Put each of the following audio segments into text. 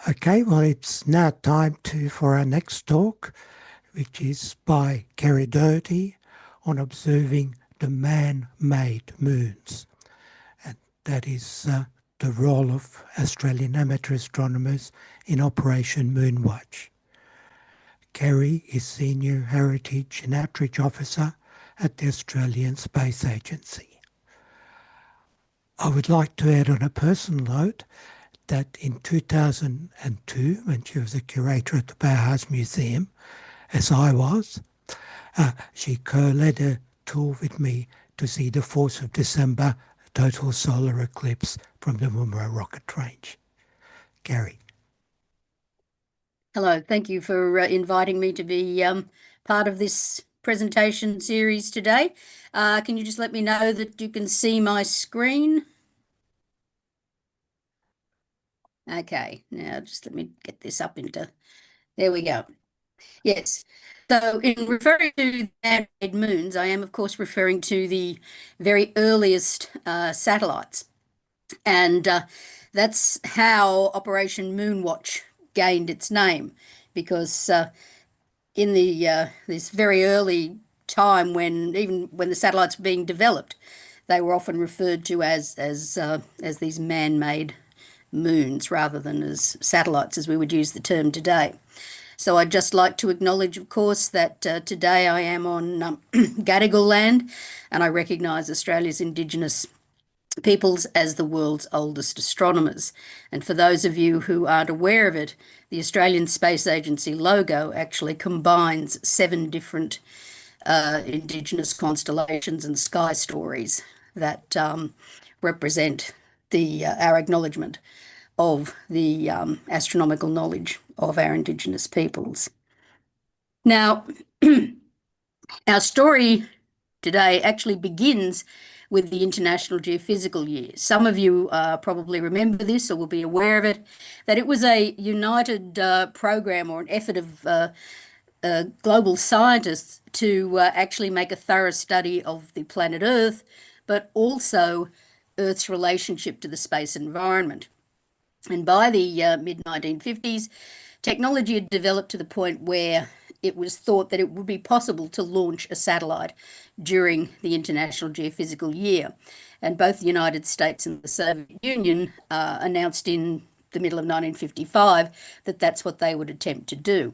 Okay, well, it's now time for our next talk, which is by Kerrie Dougherty on observing the man-made moons. And that is the role of Australian amateur astronomers in Operation Moonwatch. Kerrie is Senior Heritage and Outreach Officer at the Australian Space Agency. I would like to add on a personal note that in 2002, when she was a curator at the Bauhaus Museum, as I was, she co-led a tour with me to see the 4th of December total solar eclipse from the Woomera rocket range. Kerrie. Hello, thank you for inviting me to be part of this presentation series today. Can you just let me know that you can see my screen? Okay, now just let me get this up into, there we go. Yes, so in referring to man-made moons, I am of course referring to the very earliest satellites. And that's how Operation Moonwatch gained its name, because in this very early time, even when the satellites were being developed, they were often referred to as these man-made moons rather than as satellites as we would use the term today. So I'd just like to acknowledge, of course, that today I am on Gadigal land, and I recognise Australia's Indigenous peoples as the world's oldest astronomers. And for those of you who aren't aware of it, the Australian Space Agency logo actually combines 7 different Indigenous constellations and sky stories that represent our acknowledgement of the astronomical knowledge of our Indigenous peoples. Now, our story today actually begins with the International Geophysical Year. Some of you probably remember this or will be aware of it, that it was a united program or an effort of global scientists to actually make a thorough study of the planet Earth, but also Earth's relationship to the space environment. And by the mid-1950s, technology had developed to the point where it was thought that it would be possible to launch a satellite during the International Geophysical Year. And both the United States and the Soviet Union announced in the middle of 1955 that that's what they would attempt to do.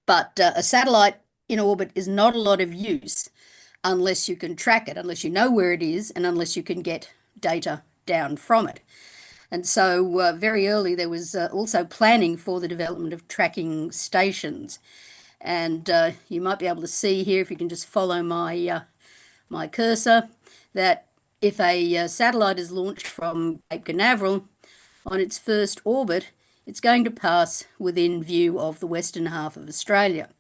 But a satellite in orbit is not a lot of use unless you can track it, unless you know where it is, and unless you can get data down from it. And so very early there was also planning for the development of tracking stations. And you might be able to see here, if you can just follow my cursor, that if a satellite is launched from Cape Canaveral on its first orbit, it's going to pass within view of the western half of Australia.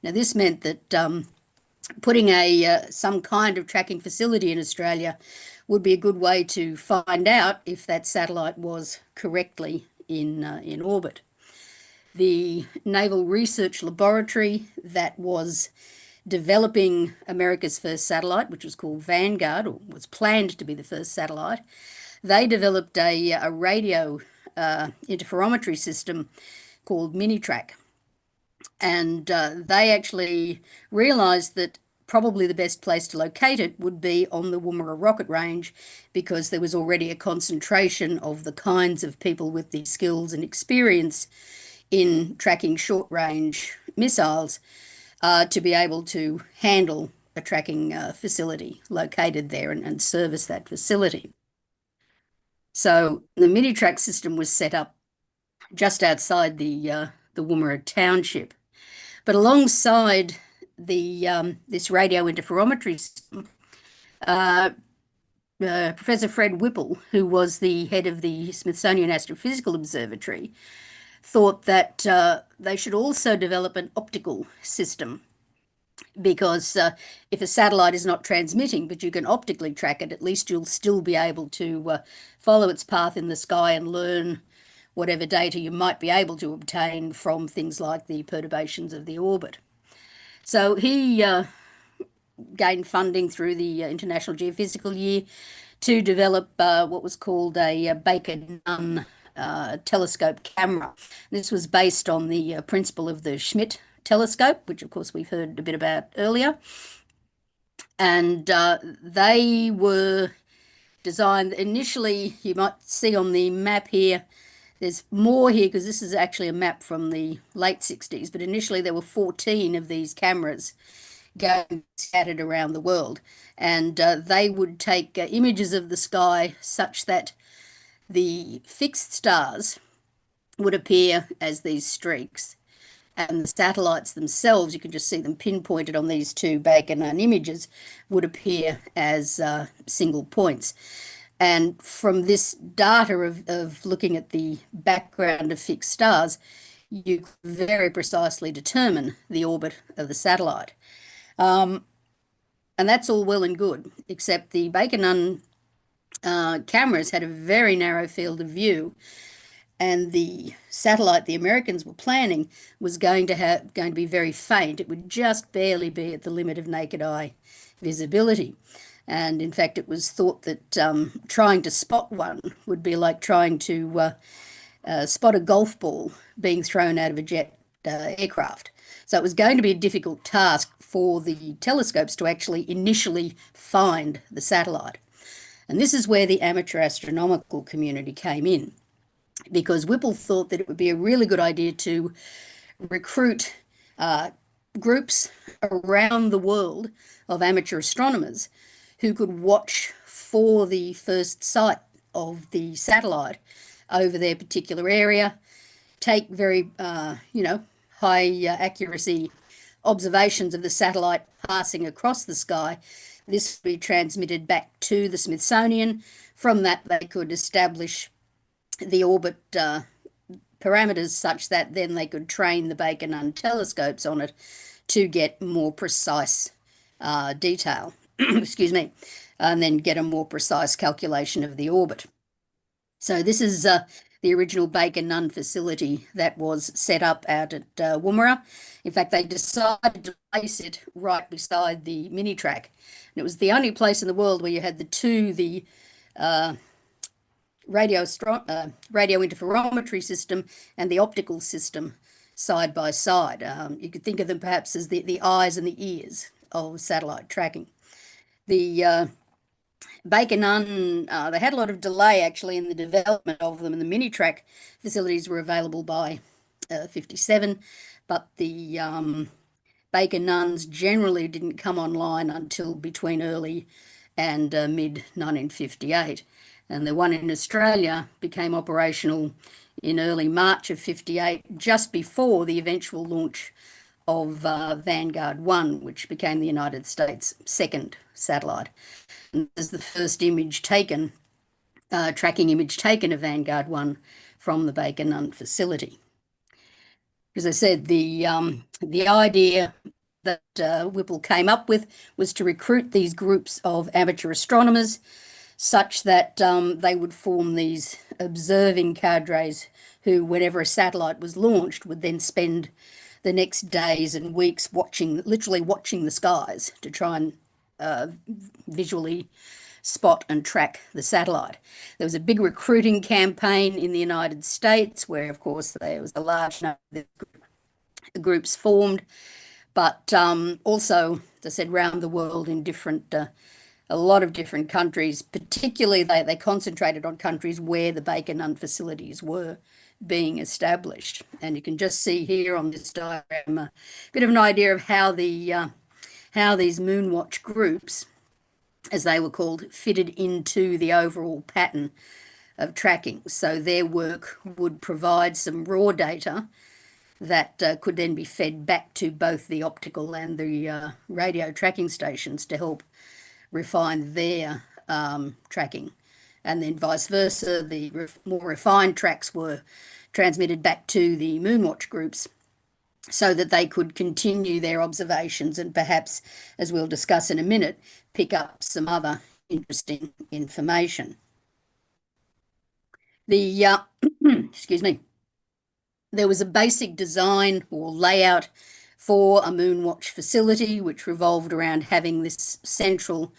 Now this meant that putting some kind of tracking facility in Australia would be a good way to find out if that satellite was correctly in orbit. The Naval Research Laboratory that was developing America's first satellite, which was called Vanguard, or was planned to be the first satellite, they developed a radio interferometry system called Minitrack. And they actually realised that probably the best place to locate it would be on the Woomera rocket range, because there was already a concentration of the kinds of people with the skills and experience in tracking short-range missiles to be able to handle a tracking facility located there and service that facility. So the Minitrack system was set up just outside the Woomera township. But alongside this radio interferometry system, Professor Fred Whipple, who was the head of the Smithsonian Astrophysical Observatory, thought that they should also develop an optical system, because if a satellite is not transmitting but you can optically track it, at least you'll still be able to follow its path in the sky and learn whatever data you might be able to obtain from things like the perturbations of the orbit. So he gained funding through the International Geophysical Year to develop what was called a Baker-Nunn telescope camera. This was based on the principle of the Schmidt telescope, which of course we've heard a bit about earlier. And they were designed initially, you might see on the map here, there's more here because this is actually a map from the late 60s, but initially there were 14 of these cameras going scattered around the world, and they would take images of the sky such that the fixed stars would appear as these streaks, and the satellites themselves, you can just see them pinpointed on these two Baker-Nunn images, would appear as single points. And from this data of looking at the background of fixed stars, you could very precisely determine the orbit of the satellite. And that's all well and good, except the Baker-Nunn cameras had a very narrow field of view, and the satellite the Americans were planning was going to be very faint. It would just barely be at the limit of naked eye visibility. And in fact, it was thought that trying to spot one would be like trying to spot a golf ball being thrown out of a jet aircraft. So it was going to be a difficult task for the telescopes to actually initially find the satellite. And this is where the amateur astronomical community came in, because Whipple thought that it would be a really good idea to recruit groups around the world of amateur astronomers who could watch for the first sight of the satellite over their particular area, take very, high accuracy observations of the satellite passing across the sky. This would be transmitted back to the Smithsonian. From that, they could establish the orbit parameters such that then they could train the Baker-Nunn telescopes on it to get more precise detail, excuse me, and then get a more precise calculation of the orbit. So this is the original Baker-Nunn facility that was set up out at Woomera. In fact, they decided to place it right beside the mini track. And it was the only place in the world where you had the radio interferometry system and the optical system side by side. You could think of them perhaps as the eyes and the ears of satellite tracking. The Baker-Nunn, they had a lot of delay actually in the development of them, and the mini track facilities were available by 57, but the Baker-Nunns generally didn't come online until between early and mid 1958. And the one in Australia became operational in early March of 58, just before the eventual launch of Vanguard 1, which became the United States' second satellite. And this is the first image taken, tracking image taken of Vanguard 1 from the Baker-Nunn facility. As I said, the idea that Whipple came up with was to recruit these groups of amateur astronomers such that they would form these observing cadres who, whenever a satellite was launched, would then spend the next days and weeks literally watching the skies to try and visually spot and track the satellite. There was a big recruiting campaign in the United States where, of course, there was a large number of groups formed, but also, as I said, around the world in a lot of different countries. Particularly, they concentrated on countries where the Baker-Nunn facilities were being established. And you can just see here on this diagram a bit of an idea of how these Moonwatch groups, as they were called, fitted into the overall pattern of tracking. So their work would provide some raw data that could then be fed back to both the optical and the radio tracking stations to help refine their tracking. And then vice versa, the more refined tracks were transmitted back to the Moonwatch groups so that they could continue their observations and perhaps, as we'll discuss in a minute, pick up some other interesting information. The excuse me, there was a basic design or layout for a Moonwatch facility which revolved around having this central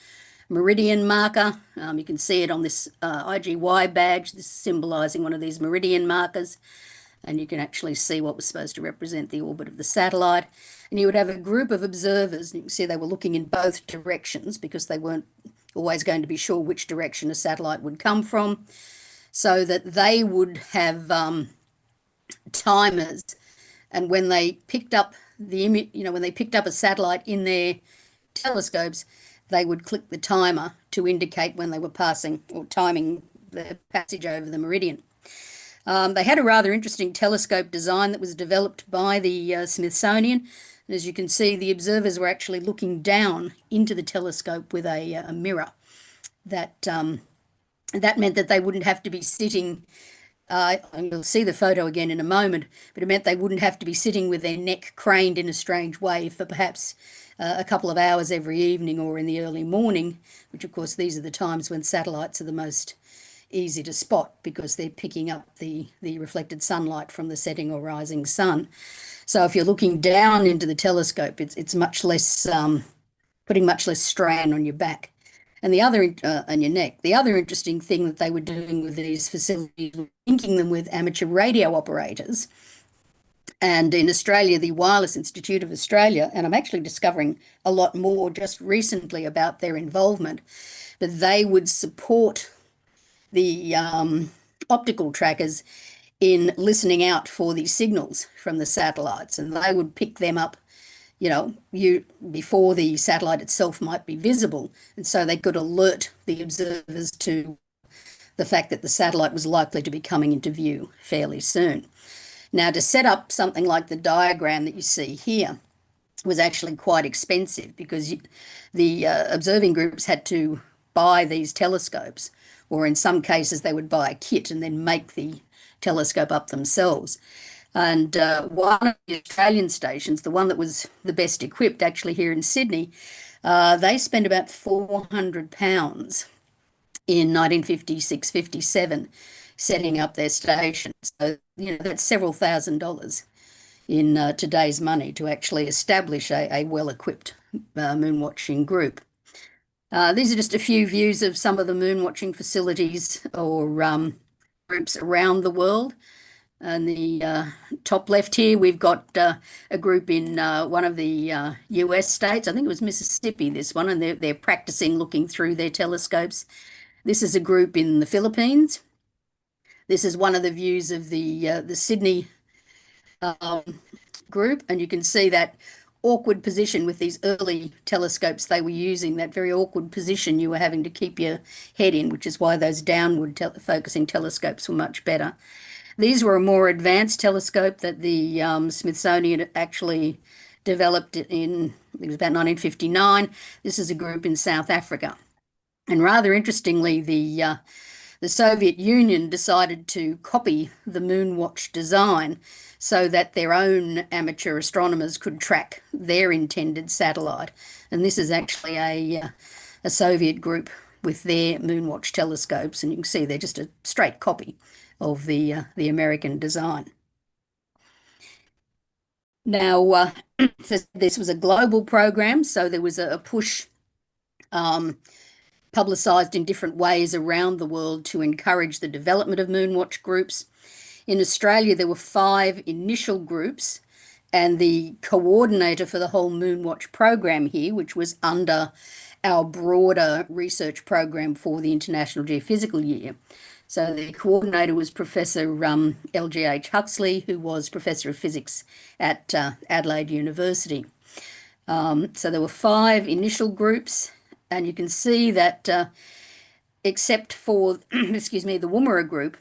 meridian marker. You can see it on this IGY badge. This is symbolizing one of these meridian markers. And you can actually see what was supposed to represent the orbit of the satellite. And you would have a group of observers. And you can see they were looking in both directions because they weren't always going to be sure which direction a satellite would come from, so that they would have timers. And when they picked up the image, when they picked up a satellite in their telescopes, they would click the timer to indicate when they were passing or timing the passage over the meridian. They had a rather interesting telescope design that was developed by the Smithsonian. And as you can see, the observers were actually looking down into the telescope with a mirror. That meant that they wouldn't have to be sitting, and you'll see the photo again in a moment, but it meant they wouldn't have to be sitting with their neck craned in a strange way for perhaps a couple of hours every evening or in the early morning, which of course these are the times when satellites are the most easy to spot because they're picking up the reflected sunlight from the setting or rising sun. So if you're looking down into the telescope, it's much less, putting much less strain on your back and the other on your neck. The other interesting thing that they were doing with these facilities was linking them with amateur radio operators. And in Australia, the Wireless Institute of Australia, and I'm actually discovering a lot more just recently about their involvement, but they would support the optical trackers in listening out for these signals from the satellites, and they would pick them up, before the satellite itself might be visible, and so they could alert the observers to the fact that the satellite was likely to be coming into view fairly soon. Now, to set up something like the diagram that you see here was actually quite expensive because the observing groups had to buy these telescopes, or in some cases they would buy a kit and then make the telescope up themselves. And one of the Australian stations, the one that was the best equipped actually here in Sydney, they spent about £400 in 1956-57 setting up their station. So, that's several $1,000s in today's money to actually establish a well-equipped moon watching group. These are just a few views of some of the moon watching facilities or groups around the world. And the top left here, we've got a group in one of the US states. I think it was Mississippi, this one, and they're practicing looking through their telescopes. This is a group in the Philippines. This is one of the views of the Sydney group, and you can see that awkward position with these early telescopes they were using, that very awkward position you were having to keep your head in, which is why those downward focusing telescopes were much better. These were a more advanced telescope that the Smithsonian actually developed in, I think it was about 1959. This is a group in South Africa. And rather interestingly, the Soviet Union decided to copy the Moonwatch design so that their own amateur astronomers could track their intended satellite. And this is actually a Soviet group with their Moonwatch telescopes, and you can see they're just a straight copy of the American design. Now, this was a global program, so there was a push publicised in different ways around the world to encourage the development of Moonwatch groups. In Australia, there were 5 initial groups, and the coordinator for the whole Moonwatch program here, which was under our broader research program for the International Geophysical Year. So the coordinator was Professor L.G.H. Huxley, who was Professor of Physics at Adelaide University. So there were 5 initial groups, and you can see that except for, excuse me, the Woomera group,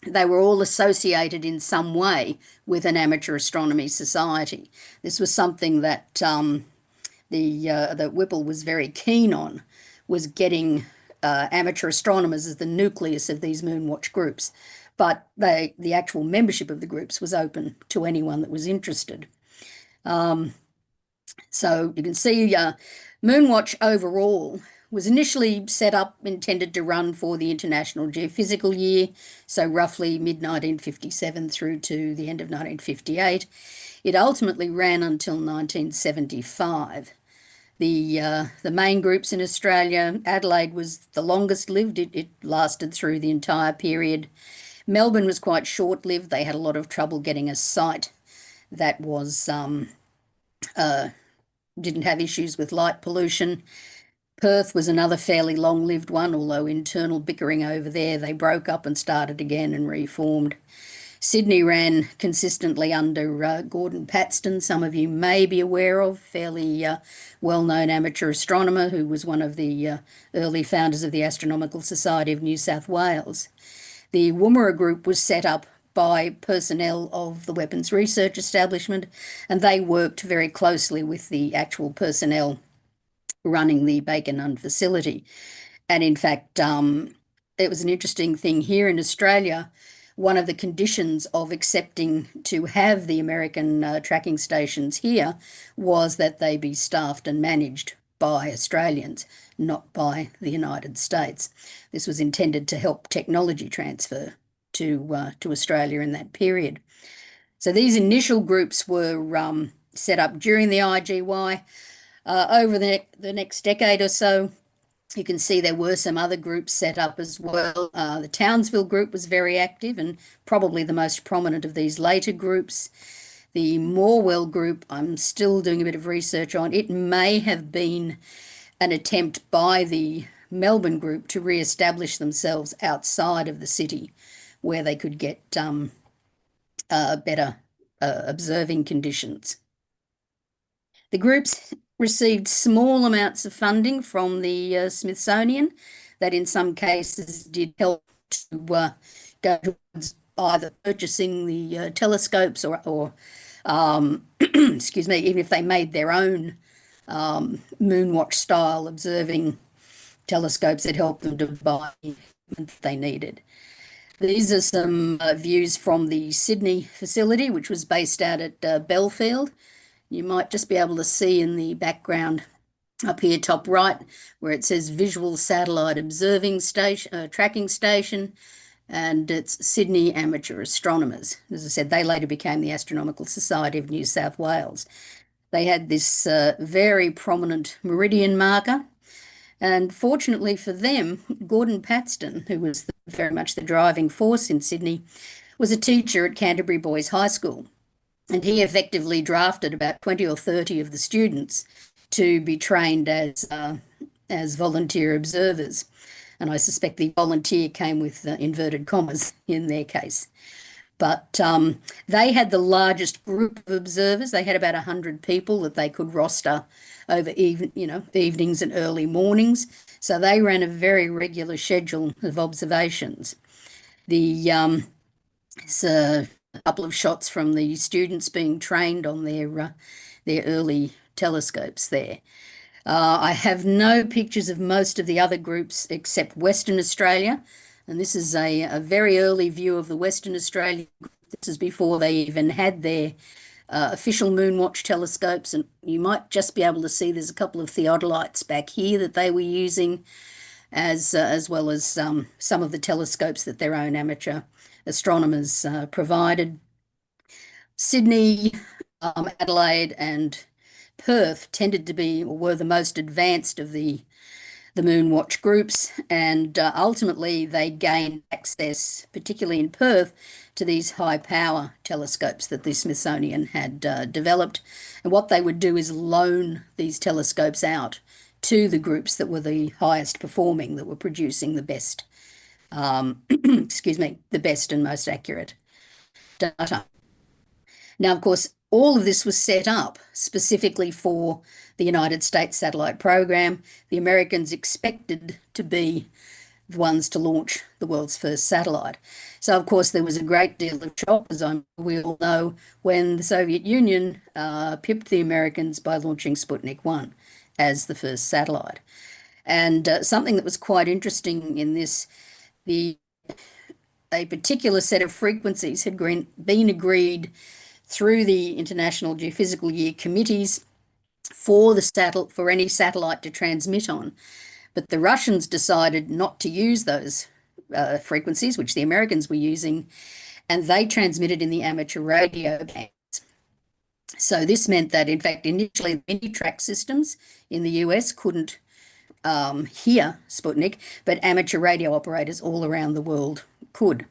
they were all associated in some way with an amateur astronomy society. This was something that that Whipple was very keen on, was getting amateur astronomers as the nucleus of these Moonwatch groups. But the actual membership of the groups was open to anyone that was interested. So you can see Moonwatch overall was initially set up, intended to run for the International Geophysical Year, so roughly mid-1957 through to the end of 1958. It ultimately ran until 1975. The main groups in Australia, Adelaide was the longest lived. It lasted through the entire period. Melbourne was quite short-lived. They had a lot of trouble getting a site that was didn't have issues with light pollution. Perth was another fairly long-lived one, although internal bickering over there, they broke up and started again and reformed. Sydney ran consistently under Gordon Patston, some of you may be aware of, fairly well-known amateur astronomer who was one of the early founders of the Astronomical Society of New South Wales. The Woomera group was set up by personnel of the Weapons Research Establishment, and they worked very closely with the actual personnel running the Bacon facility. And in fact, it was an interesting thing here in Australia. One of the conditions of accepting to have the American tracking stations here was that they be staffed and managed by Australians, not by the United States. This was intended to help technology transfer to Australia in that period. So these initial groups were set up during the IGY. Over the next decade or so, you can see there were some other groups set up as well. The Townsville group was very active and probably the most prominent of these later groups. The Morwell group, I'm still doing a bit of research on. It may have been an attempt by the Melbourne group to re-establish themselves outside of the city where they could get better observing conditions. The groups received small amounts of funding from the Smithsonian that in some cases did help to go towards either purchasing the telescopes or excuse me, even if they made their own Moonwatch style observing telescopes, it helped them to buy what they needed. These are some views from the Sydney facility, which was based out at Belfield. You might just be able to see in the background up here top right where it says Visual Satellite Observing Station, Tracking Station, and it's Sydney Amateur Astronomers. As I said, they later became the Astronomical Society of New South Wales. They had this very prominent meridian marker, and fortunately for them, Gordon Patston, who was very much the driving force in Sydney, was a teacher at Canterbury Boys High School. And he effectively drafted about 20 or 30 of the students to be trained as volunteer observers. And I suspect the volunteer came with inverted commas in their case. But they had the largest group of observers. They had about 100 people that they could roster over evenings and early mornings. So they ran a very regular schedule of observations. It's a couple of shots from the students being trained on their early telescopes there. I have no pictures of most of the other groups except Western Australia, and this is a very early view of the Western Australia group. This is before they even had their official Moonwatch telescopes, and you might just be able to see there's a couple of theodolites back here that they were using, as well as some of the telescopes that their own amateur astronomers provided. Sydney, Adelaide and Perth tended to be, or were the most advanced of the Moonwatch groups, and ultimately they gained access, particularly in Perth, to these high power telescopes that the Smithsonian had developed. And what they would do is loan these telescopes out to the groups that were the highest performing, that were producing the best, excuse me, the best and most accurate data. Now, of course, all of this was set up specifically for the United States satellite program. The Americans expected to be the ones to launch the world's first satellite. So, of course, there was a great deal of shock, as we all know, when the Soviet Union pipped the Americans by launching Sputnik 1 as the first satellite. And something that was quite interesting in this, a particular set of frequencies had been agreed through the International Geophysical Year committees for any satellite to transmit on. But the Russians decided not to use those frequencies, which the Americans were using, and they transmitted in the amateur radio bands. So this meant that, in fact, initially many track systems in the US couldn't hear Sputnik, but amateur radio operators all around the world could.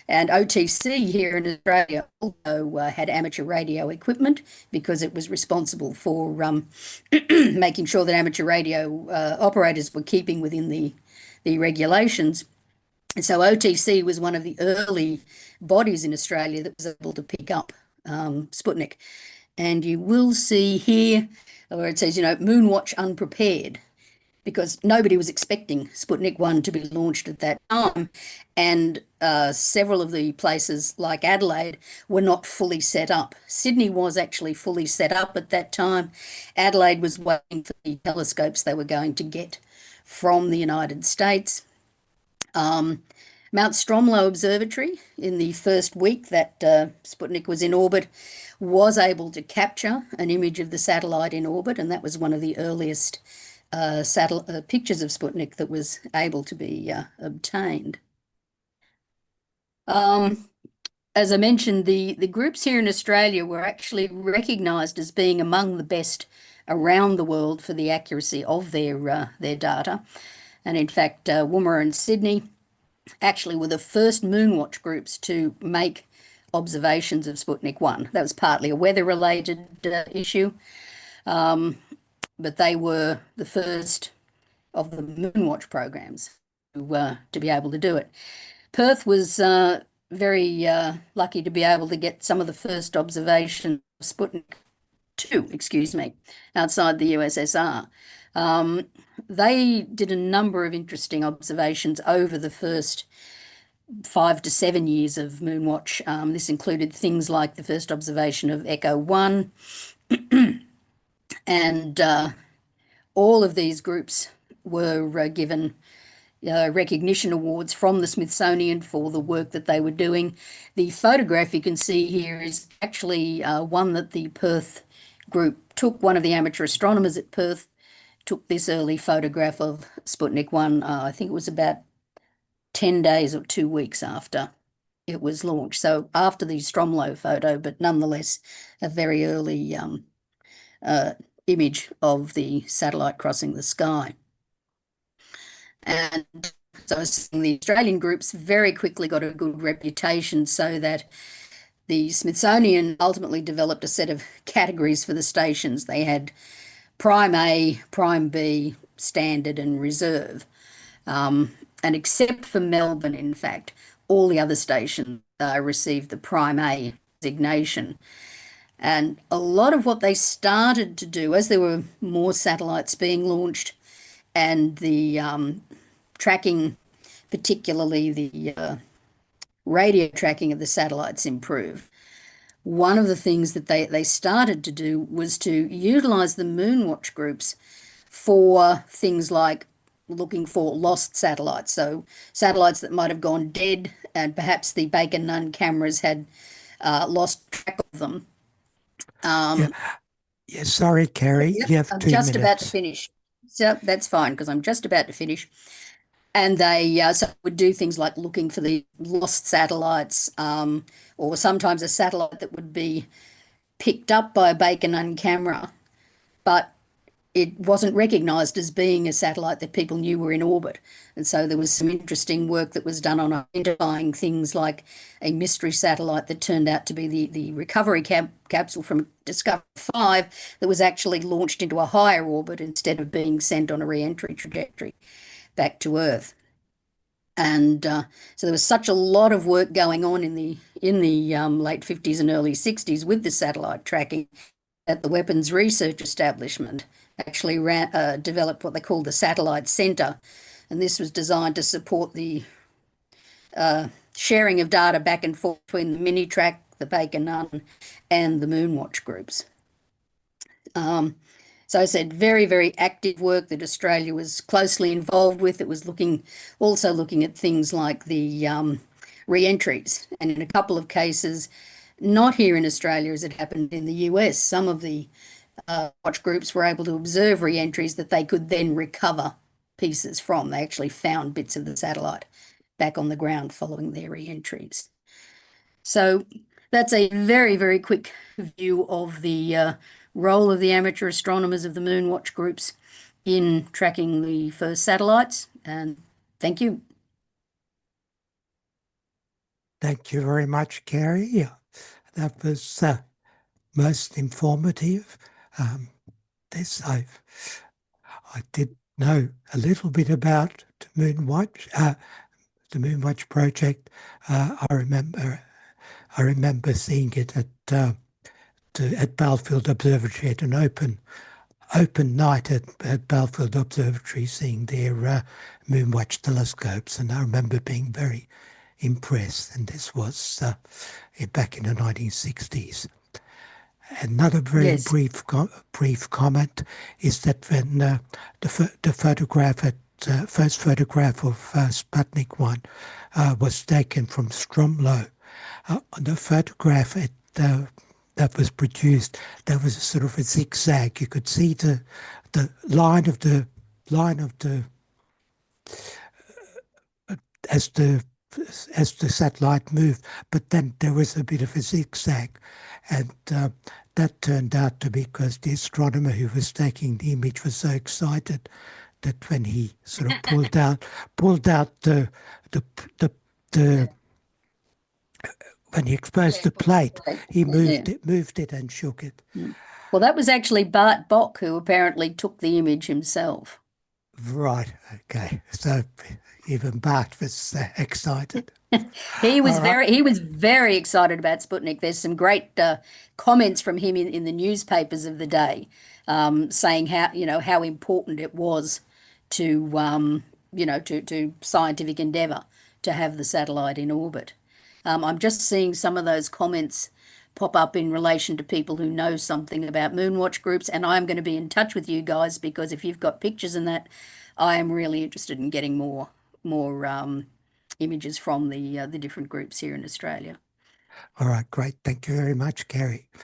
And OTC here in Australia also had amateur radio equipment because it was responsible for making sure that amateur radio operators were keeping within the regulations. And so OTC was one of the early bodies in Australia that was able to pick up Sputnik. And you will see here where it says, Moonwatch unprepared, because nobody was expecting Sputnik 1 to be launched at that time. And several of the places like Adelaide were not fully set up. Sydney was actually fully set up at that time. Adelaide was waiting for the telescopes they were going to get from the United States. Mount Stromlo Observatory, in the first week that Sputnik was in orbit, was able to capture an image of the satellite in orbit, and that was one of the earliest pictures of Sputnik that was able to be obtained. As I mentioned, the groups here in Australia were actually recognised as being among the best around the world for the accuracy of their data. And in fact, Woomera and Sydney actually were the first Moonwatch groups to make observations of Sputnik 1. That was partly a weather-related issue, but they were the first of the Moonwatch programs to be able to do it. Perth was very lucky to be able to get some of the first observations of Sputnik 2, outside the USSR. They did a number of interesting observations over the first 5 to 7 years of Moonwatch. This included things like the first observation of Echo 1, and all of these groups were given recognition awards from the Smithsonian for the work that they were doing. The photograph you can see here is actually one that the Perth group took. One of the amateur astronomers at Perth took this early photograph of Sputnik 1. I think it was about 10 days or 2 weeks after it was launched. So after the Stromlo photo, but nonetheless a very early image of the satellite crossing the sky. And so the Australian groups very quickly got a good reputation, so that the Smithsonian ultimately developed a set of categories for the stations. They had Prime A, Prime B, Standard and Reserve. And except for Melbourne, in fact, all the other stations received the Prime A designation. And a lot of what they started to do, as there were more satellites being launched and the tracking, particularly the radio tracking of the satellites, improved, one of the things that they started to do was to utilise the Moonwatch groups for things like looking for lost satellites. So satellites that might have gone dead, and perhaps the Baker Nunn cameras had lost track of them. Yeah, sorry, Kerrie, you have I'm 2 just minutes. about to finish. So that's fine, because I'm just about to finish. And they would do things like looking for the lost satellites, or sometimes a satellite that would be picked up by a Baker Nunn camera, but it wasn't recognised as being a satellite that people knew were in orbit. And so there was some interesting work that was done on identifying things like a mystery satellite that turned out to be the recovery capsule from Discovery 5 that was actually launched into a higher orbit instead of being sent on a re-entry trajectory back to Earth. And so there was such a lot of work going on in the late 50s and early 60s with the satellite tracking that the Weapons Research Establishment actually developed what they called the Satellite Centre. And this was designed to support the sharing of data back and forth between the Minitrack, the Baker Nunn, and the Moonwatch groups. So I said, very, very active work that Australia was closely involved with. It was also looking at things like the re-entries, and in a couple of cases, not here in Australia as it happened in the US, some of the watch groups were able to observe re-entries that they could then recover pieces from. They actually found bits of the satellite back on the ground following their re-entries. So That's a very, very quick view of the role of the amateur astronomers of the Moonwatch groups in tracking the first satellites. And thank you. Thank you very much, Kerrie. Yeah, that was most informative. This I did know a little bit about the Moonwatch project. I remember seeing it at Belfield Observatory at an open night at Belfield Observatory, seeing their Moonwatch telescopes, and I remember being very impressed. And this was back in the 1960s. Another very Yes. brief comment is that when the photograph first photograph of Sputnik 1 was taken from Stromlo, on the photograph that was produced, there was a sort of a zigzag. You could see the line of the as the as the satellite moved, but then there was a bit of a zigzag, and that turned out to be because the astronomer who was taking the image was so excited that when he sort of pulled out the the, the when he exposed the plate, he moved it and shook it. Well, that was actually Bart Bock who apparently took the image himself. Right. Okay. So even Bart was excited. He was All right. very excited about Sputnik. There's some great comments from him in the newspapers of the day, saying how important it was to to scientific endeavour to have the satellite in orbit. I'm just seeing some of those comments pop up in relation to people who know something about Moonwatch groups, and I'm going to be in touch with you guys because if you've got pictures and that, I am really interested in getting more images from the different groups here in Australia. All right. Great. Thank you very much, Kerrie.